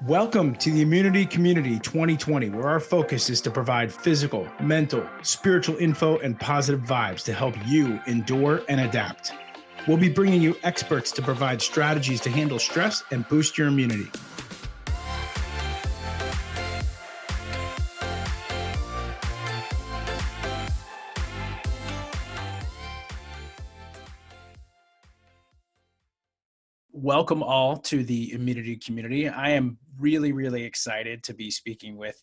Welcome to the Immunity Community 2020, where our focus is to provide physical, mental, spiritual info and positive vibes to help you endure and adapt. We'll be bringing you experts to provide strategies to handle stress and boost your immunity. Welcome all to the Immunity Community. I am really excited to be speaking with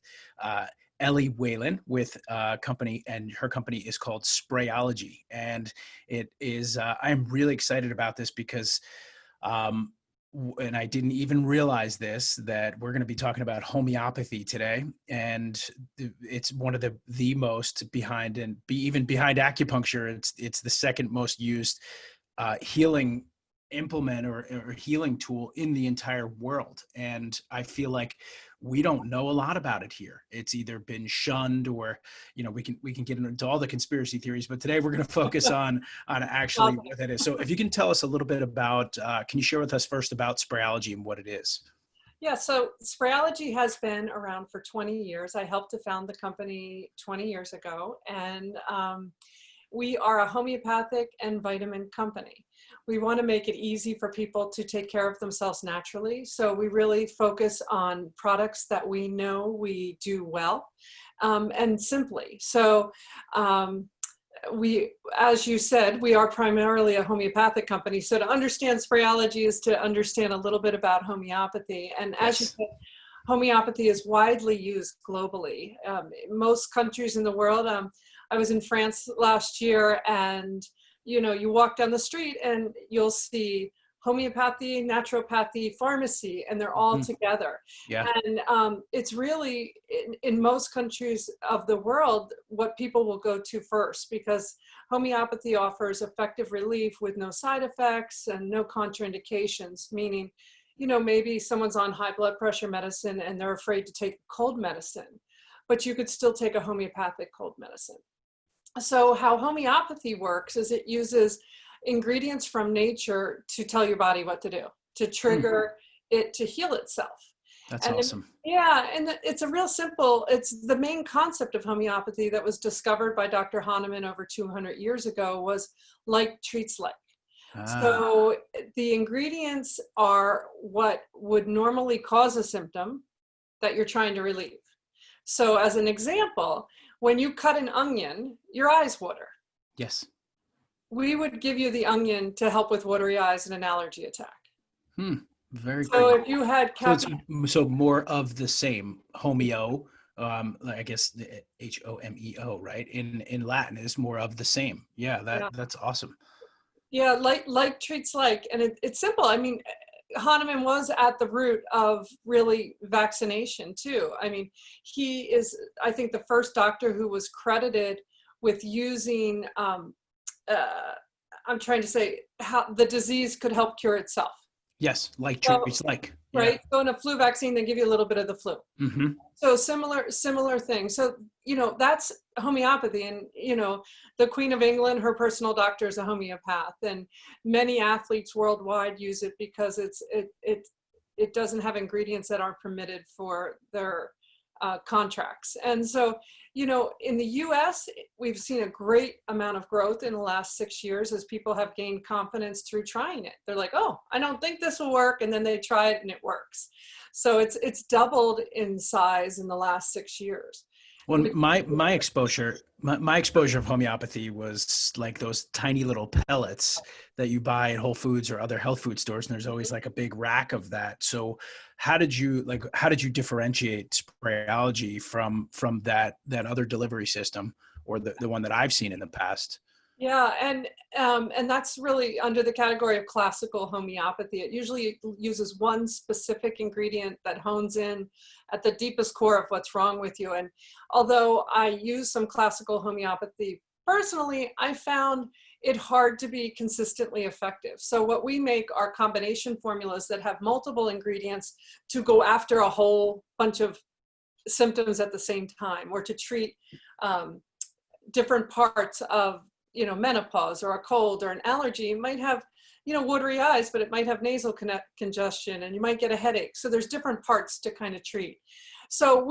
Ellie Whalen with a company, and her company is called Sprayology. And it is, I'm really excited about this because, and I didn't even realize this, that we're going to be talking about homeopathy today. And it's one of the most behind, and even behind acupuncture, it's the second most used healing implement or healing tool in the entire world. And I feel like we don't know a lot about it here. It's either been shunned or, we can get into all the conspiracy theories, but today we're going to focus on actually what that is. So if you can tell us a little bit about, can you share with us first about Sprayology and what it is? Yeah, so Sprayology has been around for 20 years. I helped to found the company 20 years ago, and we are a homeopathic and vitamin company. We want to make it easy for people to take care of themselves naturally. So we really focus on products that we know we do well and simply. So we, as you said, we are primarily a homeopathic company. So to understand Sprayology is to understand a little bit about homeopathy. And as you said, homeopathy is widely used globally. Most countries in the world. I was in France last year, and you walk down the street and you'll see homeopathy, naturopathy, pharmacy, and they're all together. Yeah. And it's really, in most countries of the world, what people will go to first, because homeopathy offers effective relief with no side effects and no contraindications, meaning, maybe someone's on high blood pressure medicine and they're afraid to take cold medicine, but you could still take a homeopathic cold medicine. So how homeopathy works is it uses ingredients from nature to tell your body what to do, to trigger it to heal itself. That's awesome. And it's a real simple, it's the main concept of homeopathy that was discovered by Dr. Hahnemann over 200 years ago was like treats like. So the ingredients are what would normally cause a symptom that you're trying to relieve. So as an example, when you cut an onion, your eyes water. Yes. We would give you the onion to help with watery eyes and an allergy attack. Very so cool. If you had so more of the same homeo, I guess HOMEO, right? In Latin is more of the same. Yeah, that's awesome. Yeah, like treats like, and it's simple. I mean, Hahnemann was at the root of really vaccination too. I mean, he is, I think, the first doctor who was credited with using, I'm trying to say how the disease could help cure itself. Yes, like treats like. Right. Yeah. So in a flu vaccine, they give you a little bit of the flu. So similar thing. So, that's homeopathy. And, the Queen of England, her personal doctor is a homeopath, and many athletes worldwide use it because it doesn't have ingredients that aren't permitted for their contracts. And so, in the US, we've seen a great amount of growth in the last 6 years as people have gained confidence through trying it. They're like, oh, I don't think this will work. And then they try it and it works. So it's doubled in size in the last 6 years. Well, my exposure of homeopathy was like those tiny little pellets that you buy at Whole Foods or other health food stores, and there's always like a big rack of that. So how did you differentiate Sprayology from that other delivery system, or the one that I've seen in the past? Yeah, and that's really under the category of classical homeopathy. It usually uses one specific ingredient that hones in at the deepest core of what's wrong with you. And although I use some classical homeopathy personally, I found it hard to be consistently effective. So what we make are combination formulas that have multiple ingredients to go after a whole bunch of symptoms at the same time, or to treat different parts of menopause or a cold or an allergy. You might have watery eyes, but it might have nasal congestion, and you might get a headache. So there's different parts to kind of treat. So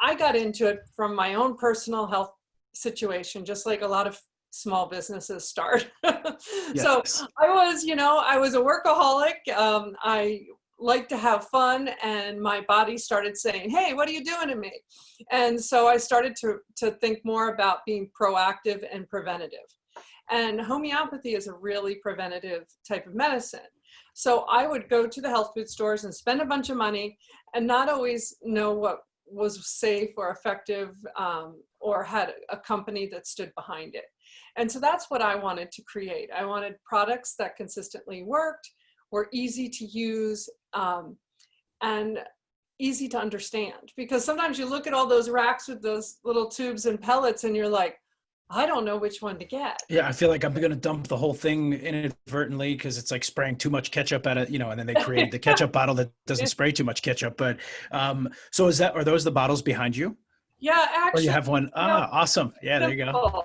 I got into it from my own personal health situation, just like a lot of small businesses start. So Yes. I was a workaholic. I like to have fun, and my body started saying, hey, what are you doing to me? And so I started to think more about being proactive and preventative. And homeopathy is a really preventative type of medicine. So I would go to the health food stores and spend a bunch of money and not always know what was safe or effective, or had a company that stood behind it. And so that's what I wanted to create. I wanted products that consistently worked, were easy to use, and easy to understand. Because sometimes you look at all those racks with those little tubes and pellets and you're like, I don't know which one to get. Yeah, I feel like I'm going to dump the whole thing inadvertently because it's like spraying too much ketchup at it, and then they created the ketchup bottle that doesn't spray too much ketchup. But so are those the bottles behind you? Yeah, Or you actually, have one? Awesome. Yeah, there you go.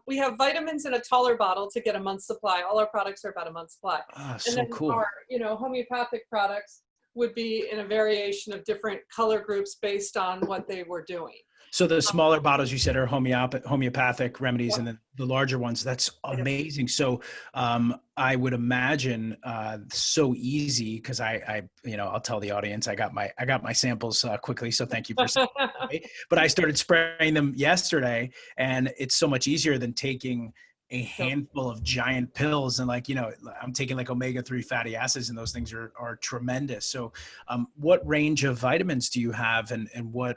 we have vitamins in a taller bottle to get a month's supply. All our products are about a month's supply. And So then cool. our, homeopathic products would be in a variation of different color groups based on what they were doing. So the smaller bottles you said are homeopathic remedies, and then the larger ones. That's amazing. So I would imagine so easy because I'll tell the audience I got my samples quickly. So thank you for saying that. But I started spraying them yesterday, and it's so much easier than taking a handful of giant pills. And I'm taking like omega-3 fatty acids, and those things are tremendous. So what range of vitamins do you have, and what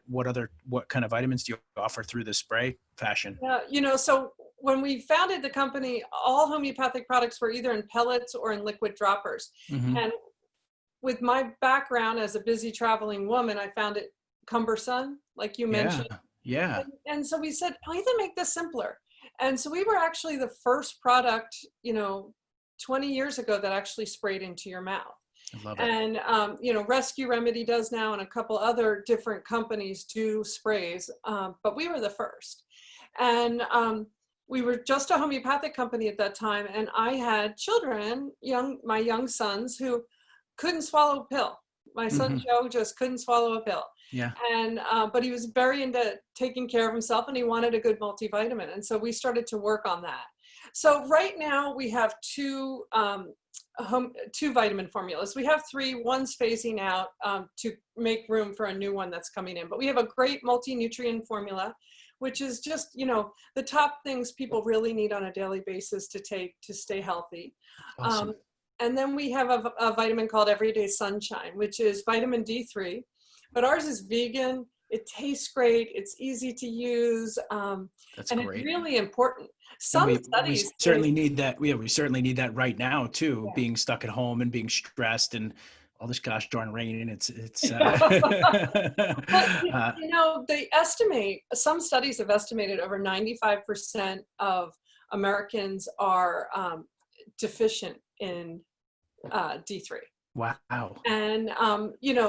kind of vitamins do you offer through the spray fashion? Yeah, so when we founded the company, all homeopathic products were either in pellets or in liquid droppers. Mm-hmm. And with my background as a busy traveling woman, I found it cumbersome, like you mentioned. Yeah. And so we said, I need to make this simpler. And so we were actually the first product, 20 years ago that actually sprayed into your mouth. I love it. And, Rescue Remedy does now, and a couple other different companies do sprays, but we were the first. And we were just a homeopathic company at that time. And I had children, my young sons, who couldn't swallow a pill. My son Joe just couldn't swallow a pill. Yeah. And but he was very into taking care of himself, and he wanted a good multivitamin. And so we started to work on that. So right now we have two vitamin formulas. We have three. One's phasing out to make room for a new one that's coming in. But we have a great multi-nutrient formula, which is just, the top things people really need on a daily basis to take to stay healthy. Awesome. And then we have a vitamin called Everyday Sunshine, which is vitamin D3, but ours is vegan. It tastes great. It's easy to use. That's and great. It's really important. Some studies we certainly need that. We certainly need that right now too. Yeah. Being stuck at home and being stressed and all this gosh darn rain. It's. But, they estimate. Some studies have estimated over 95% of Americans are deficient in D3. Wow. And,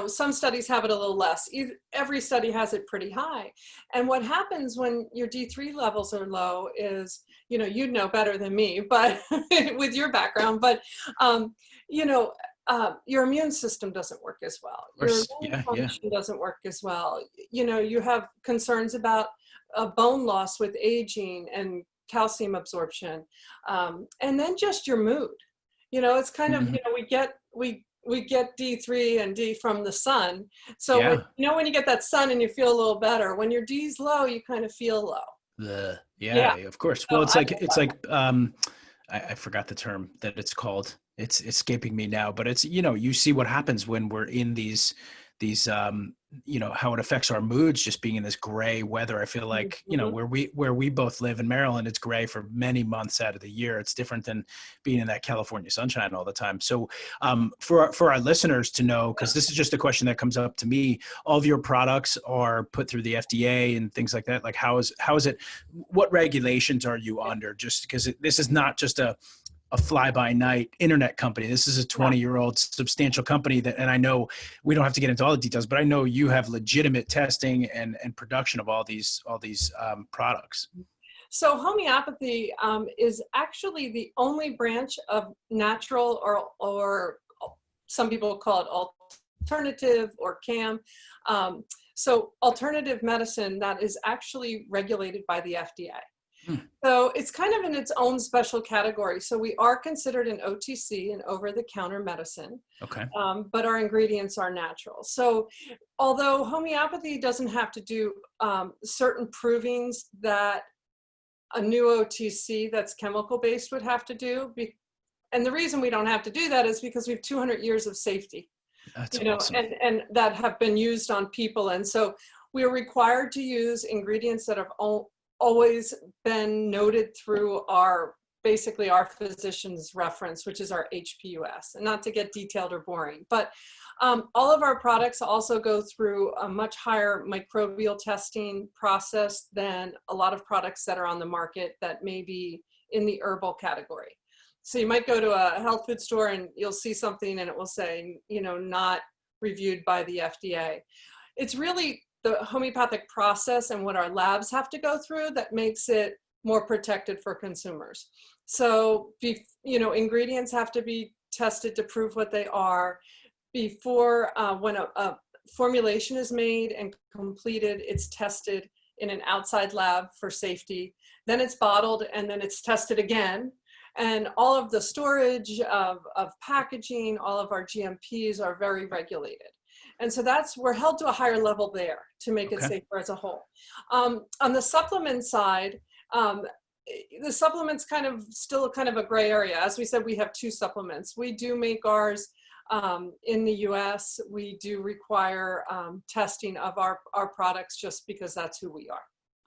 some studies have it a little less. Every study has it pretty high. And what happens when your D3 levels are low is, you'd know better than me, but with your background, but, your immune system doesn't work as well. Your immune function doesn't work as well. You have concerns about bone loss with aging and calcium absorption. And then just your mood. It's kind of, we get D3 and D from the sun. So when you get that sun and you feel a little better, when your D's low, you kind of feel low. Yeah, of course. Well, it's like I forgot the term that it's called. It's escaping me now, but it's, you see what happens when we're in these how it affects our moods, just being in this gray weather. I feel like, where we both live in Maryland, it's gray for many months out of the year. It's different than being in that California sunshine all the time. So for our listeners to know, because this is just a question that comes up to me, all of your products are put through the FDA and things like that. Like how is it, what regulations are you under? Just because this is not just a fly-by-night internet company. This is a 20-year-old substantial company and I know we don't have to get into all the details, but I know you have legitimate testing and production of all these products. So homeopathy is actually the only branch of natural or some people call it alternative or CAM. So alternative medicine that is actually regulated by the FDA. Hmm. So it's kind of in its own special category. So we are considered an OTC, an over-the-counter medicine, Okay. but our ingredients are natural. So although homeopathy doesn't have to do certain provings that a new OTC that's chemical-based would have to do, and the reason we don't have to do that is because we have 200 years of safety, That's you know, awesome. and that have been used on people. And so we are required to use ingredients that have always been noted through basically our physician's reference, which is our HPUS. And not to get detailed or boring, but all of our products also go through a much higher microbial testing process than a lot of products that are on the market that may be in the herbal category. So you might go to a health food store and you'll see something and it will say, you know, not reviewed by the FDA. It's really the homeopathic process and what our labs have to go through that makes it more protected for consumers. So, you know, ingredients have to be tested to prove what they are. Before, when a formulation is made and completed, it's tested in an outside lab for safety. Then it's bottled and then it's tested again. And all of the storage of packaging, all of our GMPs are very regulated. And so we're held to a higher level there to make it safer as a whole. On the supplement side, the supplement's still kind of a gray area. As we said, we have 2 supplements. We do make ours in the US. We do require testing of our products just because that's who we are.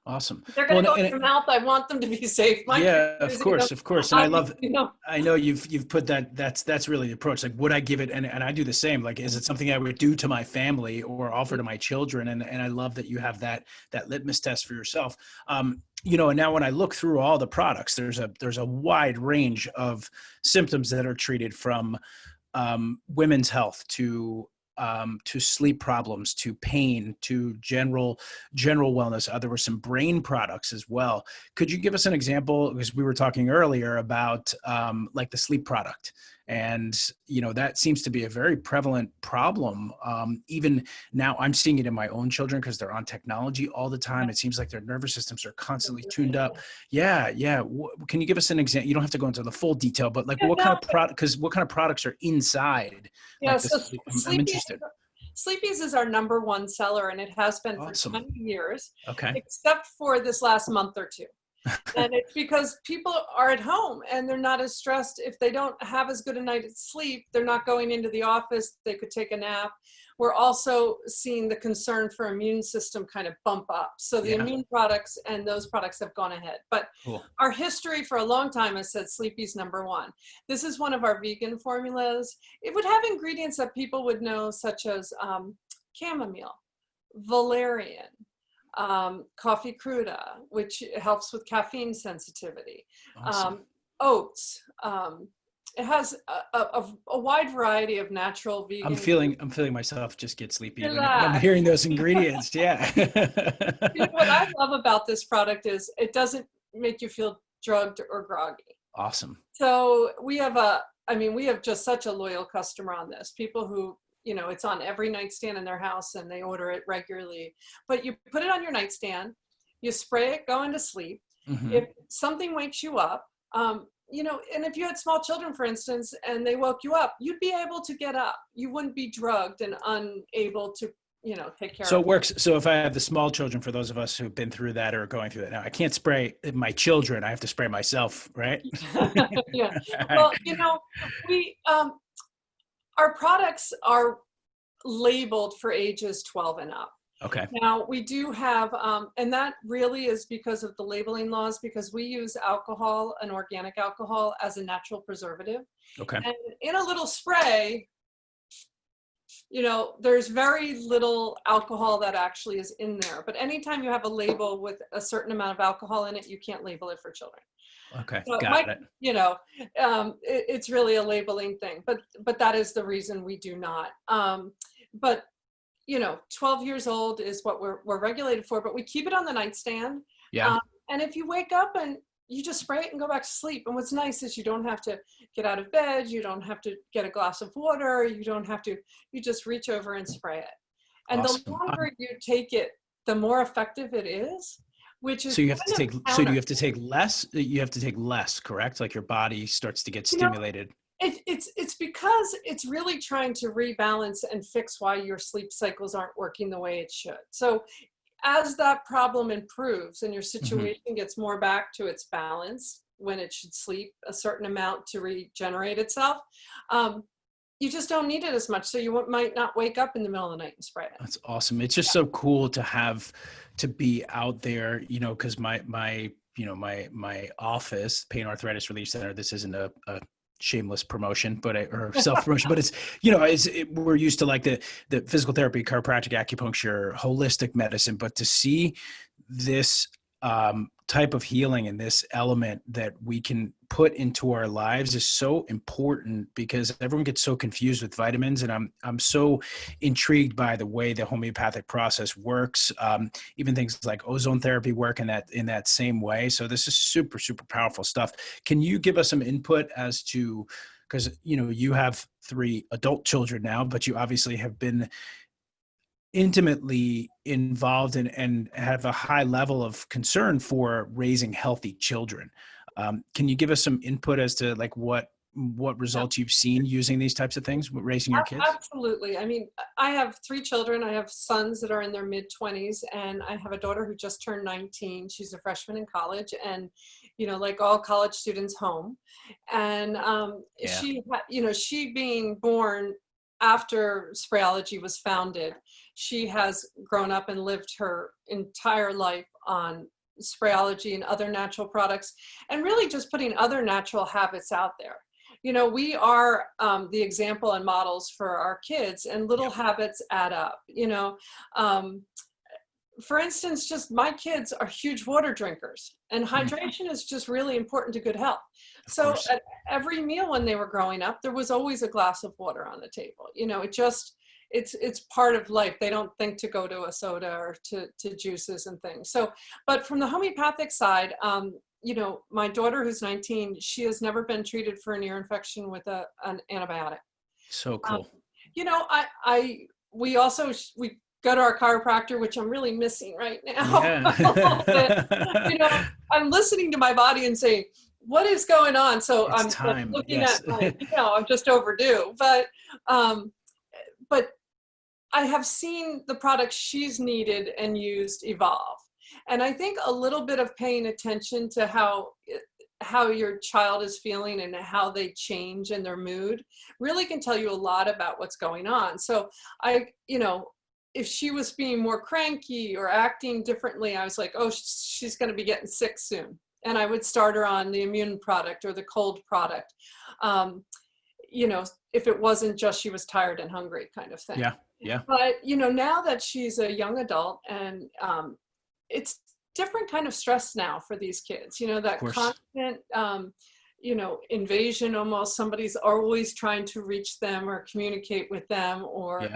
Awesome. If they're going to go in your mouth, I want them to be safe. Yeah, of course, of course. And I love, you know, I know you've put that's really the approach. Like, would I give it? And I do the same. Like, is it something I would do to my family or offer to my children? And I love that you have that litmus test for yourself. You know, and now when I look through all the products, there's a wide range of symptoms that are treated, from women's health to sleep problems, to pain, to general wellness. There were some brain products as well. Could you give us an example? Because we were talking earlier about like the sleep product, and you know that seems to be a very prevalent problem. Even now, I'm seeing it in my own children because they're on technology all the time. It seems like their nervous systems are constantly tuned up. Yeah. Can you give us an example? You don't have to go into the full detail, but like what kind of product? Because what kind of products are inside? Yeah, Like so this, I'm interested. Sleepies is our #1 seller, and it has been for Awesome. 20 years, Okay. except for this last month or 2. And it's because people are at home and they're not as stressed. If they don't have as good a night's sleep, they're not going into the office. They could take a nap. We're also seeing the concern for immune system kind of bump up. So the immune products and those products have gone ahead. But our history for a long time has said Sleepy's #1. This is one of our vegan formulas. It would have ingredients that people would know, such as chamomile, valerian, coffee cruda, which helps with caffeine sensitivity, Awesome. oats. It has a wide variety of natural vegan. I'm feeling myself just get sleepy when I'm hearing those ingredients. Yeah. You know, what I love about this product is it doesn't make you feel drugged or groggy. Awesome. So we have just such a loyal customer on this. People who, you know, it's on every nightstand in their house and they order it regularly. But you put it on your nightstand, you spray it going to sleep. Mm-hmm. If something wakes you up, you know, and if you had small children, for instance, and they woke you up, you'd be able to get up. You wouldn't be drugged and unable to, you know, take care of it. So it works. So if I have the small children, for those of us who've been through that or going through that now, I can't spray my children. I have to spray myself, right? Yeah. Well, you know, our products are labeled for ages 12 and up. Okay. Now we do have, and that really is because of the labeling laws, because we use alcohol and organic alcohol as a natural preservative. Okay. And in a little spray, you know, there's very little alcohol that actually is in there. But anytime you have a label with a certain amount of alcohol in it, you can't label it for children. Okay, So got it. You know, it's really a labeling thing, but that is the reason we do not. But you know, 12 years old is what we're regulated for, but we keep it on the nightstand. Yeah. And if you wake up and you just spray it and go back to sleep. And what's nice is you don't have to get out of bed. You don't have to get a glass of water. You don't have to, you just reach over and spray it. And the Awesome. longer you take it, the more effective it is, which is So you have to kind of take, so do you counter. have to take less? You have to take less, correct? Like your body starts to get You know, stimulated. it's because it's really trying to rebalance and fix why your sleep cycles aren't working the way it should. So as that problem improves and your Hmm. situation gets more back to its balance when it should sleep a certain amount to regenerate itself, um, you just don't need it as much. So you might not wake up in the middle of the night and spray it. That's awesome. It's just so cool to have, to be out there, you know, because my office, Pain Arthritis Relief Center, this isn't a shameless promotion, but or self promotion, but it's, you know, we're used to like the physical therapy, chiropractic, acupuncture, holistic medicine, but to see this type of healing and this element that we can put into our lives is so important, because everyone gets so confused with vitamins, and I'm so intrigued by the way the homeopathic process works. Even things like ozone therapy work in that same way. So this is super, super powerful stuff. Can you give us some input as to, because you know you have 3 adult children now, but you obviously have been intimately involved and have a high level of concern for raising healthy children. Can you give us some input as to like what Yeah. results you've seen using these types of things with raising your kids? Absolutely. I mean, I have 3 children. I have sons that are in their mid 20s, and I have a daughter who just turned 19. She's a freshman in college, and, you know, like all college students, home. And Yeah. she being born after Sprayology was founded, she has grown up and lived her entire life on Sprayology and other natural products, and really just putting other natural habits out there. You know, we are the example and models for our kids, and little Yep. habits add up. You know, um, for instance, just my kids are huge water drinkers, and Mm, hydration is just really important to good health. of So course. at every meal when they were growing up, there was always a glass of water on the table. You know, it's part of life. They don't think to go to a soda or to juices and things. So, but from the homeopathic side, you know, my daughter who's 19, she has never been treated for an ear infection with an antibiotic. So Um, cool. you know, we also, we go to our chiropractor, which I'm really missing right now Yeah. a little bit. You know, I'm listening to my body and saying, what is going on? So It's I'm time. looking at Yes. my, you know, I'm just overdue. Um, but I have seen the products she's needed and used evolve. And I think a little bit of paying attention to how your child is feeling and how they change in their mood really can tell you a lot about what's going on. So you know, if she was being more cranky or acting differently, I was like, oh, she's going to be getting sick soon. And I would start her on the immune product or the cold product. Um, you know, if it wasn't just she was tired and hungry kind of thing. Yeah. Yeah. But, you know, now that she's a young adult, and it's different kind of stress now for these kids, you know, Of that course. constant, you know, invasion almost. Somebody's always trying to reach them or communicate with them. Or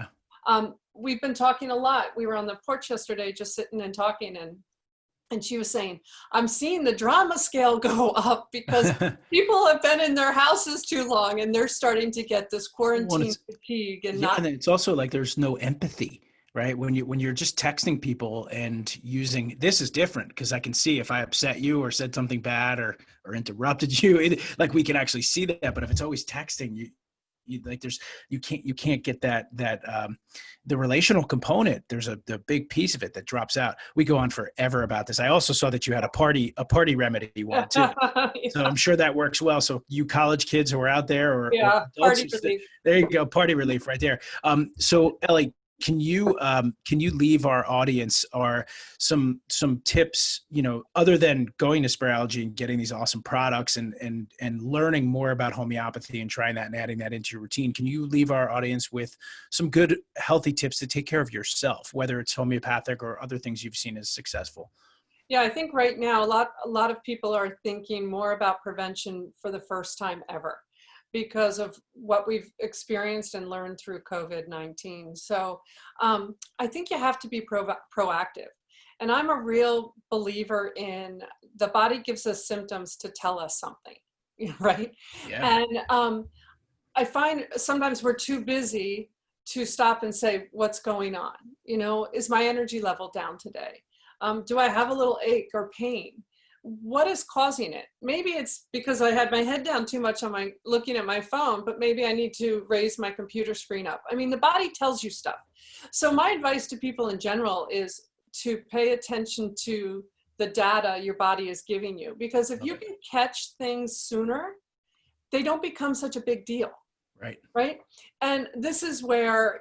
Yeah. we've been talking a lot. We were on the porch yesterday just sitting and talking, and she was saying, I'm seeing the drama scale go up because people have been in their houses too long and they're starting to get this Well, quarantine it's, fatigue and yeah, not. and it's also like there's no empathy, right? When you're just texting people and using, this is different because I can see if I upset you or said something bad or interrupted you, like we can actually see that. But if it's always texting, you like there's you can't get that the relational component. There's the big piece of it that drops out. We go on forever about this. I also saw that you had a party remedy one too. So I'm sure that works well. So you college kids who are out there, or Yeah, adults, party relief. there you go, party relief right there. So Ellie, can you leave our audience or some tips, you know, other than going to Sprayology and getting these awesome products and learning more about homeopathy and trying that and adding that into your routine? Can you leave our audience with some good healthy tips to take care of yourself, whether it's homeopathic or other things you've seen as successful? Yeah, I think right now a lot of people are thinking more about prevention for the first time ever because of what we've experienced and learned through COVID-19. So I think you have to be proactive. And I'm a real believer in the body gives us symptoms to tell us something, right? Yeah. And I find sometimes we're too busy to stop and say, what's going on? You know, is my energy level down today? Do I have a little ache or pain? What is causing it? Maybe it's because I had my head down too much on my looking at my phone, but maybe I need to raise my computer screen up. I mean, the body tells you stuff. So my advice to people in general is to pay attention to the data your body is giving you, because if Love you it. can catch things sooner, they don't become such a big deal. Right. Right. And this is where,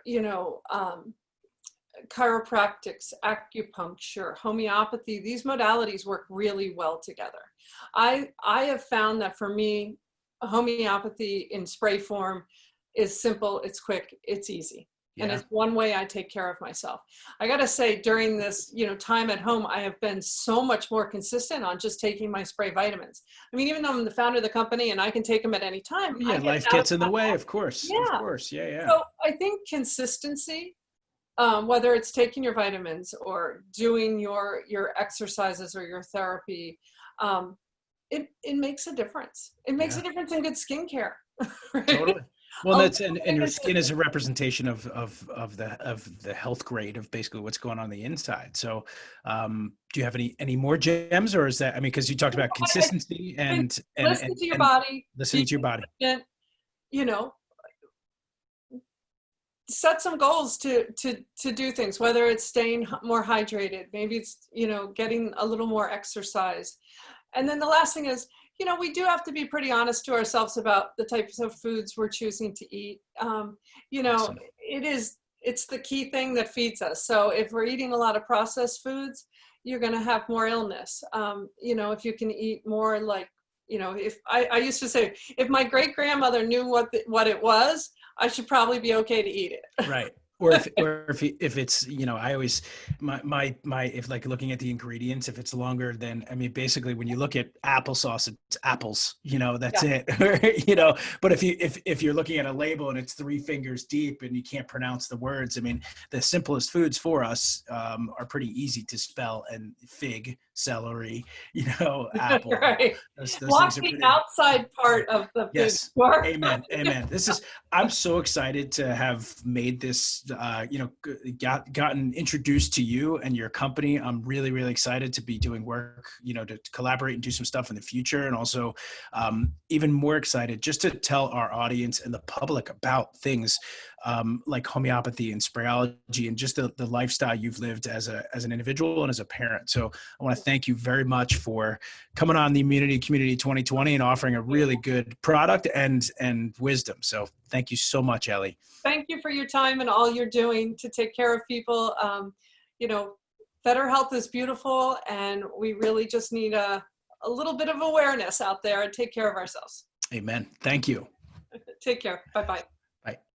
chiropractics, acupuncture, homeopathy, these modalities work really well together. I have found that for me, homeopathy in spray form is simple, it's quick, it's easy. And Yeah. it's one way I take care of myself. I got to say, during this, time at home, I have been so much more consistent on just taking my spray vitamins. I mean, even though I'm the founder of the company and I can take them at any time, I Yeah. get Life out of gets in the my way. head. Of course. Of Yeah. course. Yeah. Yeah. So I think consistency, whether it's taking your vitamins or doing your exercises or your therapy, it makes a difference. It makes a Yeah. difference in good skincare. Right? Totally. Well, A and little that's and bit your skin is consistent. a representation of the health grade of basically what's going on the inside. So, do you have any more gems, or is that, I mean, because you talked about I consistency think and and listen and to your and body, listening be to your body. consistent, you know, set some goals to do things, whether it's staying more hydrated, maybe it's, getting a little more exercise. And then the last thing is, we do have to be pretty honest to ourselves about the types of foods we're choosing to eat. Awesome. It's the key thing that feeds us. So if we're eating a lot of processed foods, you're going to have more illness. If you can eat more like, if I used to say, if my great grandmother knew what it was, I should probably be okay to eat it. Right. Or if it's, I always, my if like looking at the ingredients, if it's longer than, I mean, basically when you look at applesauce, it's apples, that's Yeah. it. But if you're looking at a label and it's 3 fingers deep and you can't pronounce the words, I mean, the simplest foods for us are pretty easy to spell, and fig, celery, apple, Right. those Watch things are the pretty. outside part of the food Yes. store. Amen. Amen. I'm so excited to have made this, gotten introduced to you and your company. I'm really, really excited to be doing work, to collaborate and do some stuff in the future. And also even more excited just to tell our audience and the public about things like homeopathy and sprayology and just the lifestyle you've lived as an individual and as a parent. So I want to thank you very much for coming on the Immunity Community 2020 and offering a really good product and wisdom. So thank you so much, Ellie. Thank you for your time and all you're doing to take care of people. Better health is beautiful, and we really just need a little bit of awareness out there and take care of ourselves. Amen. Thank you. Take care. Bye-bye. Bye.